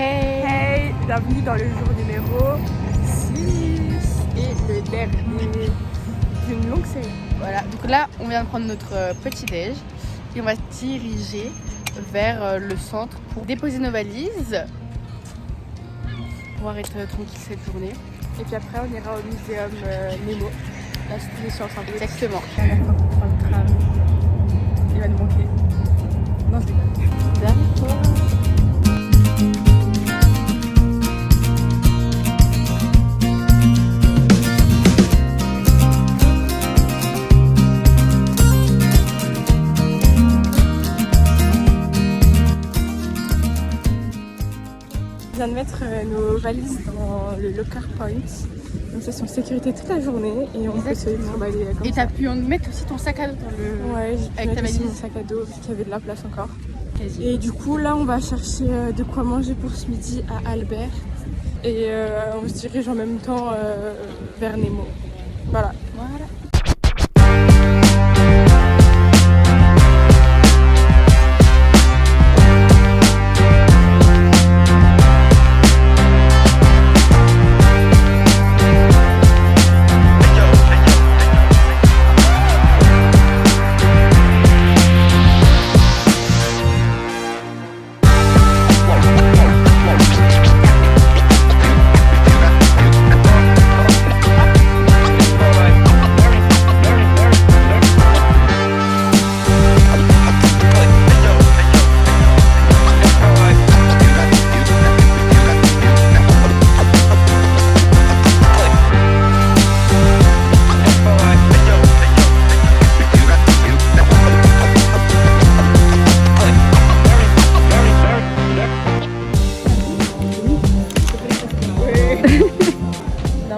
Hey, bienvenue dans le jour numéro 6 et le dernier d'une longue série. Voilà, donc là on vient de prendre notre petit déj et on va se diriger vers le centre pour déposer nos valises, pouvoir être tranquille cette journée. Et puis après on ira au muséum Nemo, la cité des sciences en fait. Exactement. On prend le tram, il va nous manquer. Non, je déconne. D'accord. On vient de mettre nos valises dans le locker point. Donc ça c'est en sécurité toute la journée et on peut se trimballer comme Et ça. t'as pu en mettre aussi ton sac à dos dans le... Ouais, j'ai pu avec ta mettre aussi valise. mon sac à dos vu qu'il y avait de la place encore. Quasi. Et du coup là on va chercher de quoi manger pour ce midi à Albert. Et on se dirige en même temps vers Nemo. Voilà. Voilà.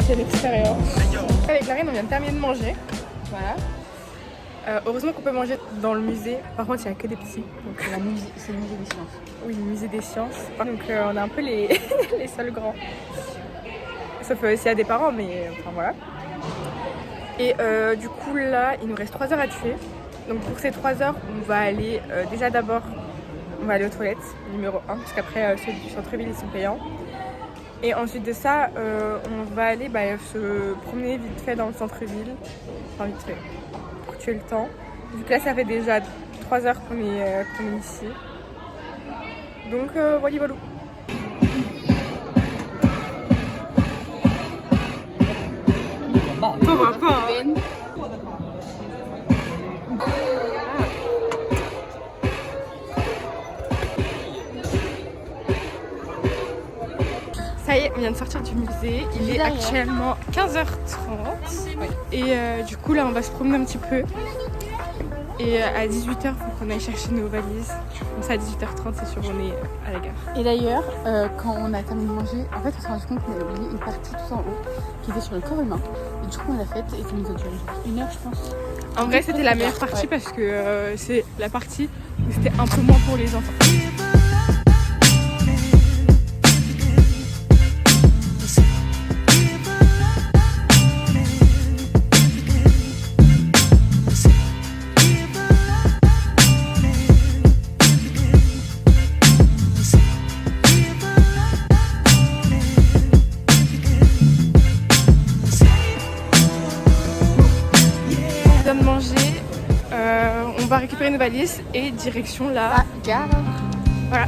Quelle expérience. Avec Clarine on vient de terminer de manger. Voilà. Heureusement qu'on peut manger dans le musée. Par contre il n'y a que des petits. Donc, C'est le musée des sciences. oui, le musée des sciences. Donc on a un peu les, les seuls grands. Sauf s'il y a des parents, mais enfin voilà. Et du coup là il nous reste 3 heures à tuer. Donc pour ces 3 heures on va aller déjà d'abord on va aller aux toilettes numéro 1 parce qu'après ceux du centre-ville ils sont payants. Et ensuite de ça, on va aller se promener vite fait dans le centre-ville. Enfin vite fait, pour tuer le temps. Vu que là ça fait déjà 3 heures qu'on est ici. Donc voilà, voilà. Pauvre enfant. Ça y est, on vient de sortir du musée. Il est actuellement 15h30. Et du coup, là, on va se promener un petit peu. Et à 18h, il faut qu'on aille chercher nos valises. Comme ça, à 18h30, c'est sûr, on est à la gare. Et d'ailleurs, quand on a terminé de manger, en fait on s'est rendu compte qu'on avait oublié une partie tout en haut qui était sur le corps humain. Et du coup on l'a faite et ça nous a duré 1 heure je pense. En vrai, c'était la meilleure partie parce que c'est la partie où c'était un peu moins pour les enfants. De manger, on va récupérer nos valises et direction la Gare. voilà.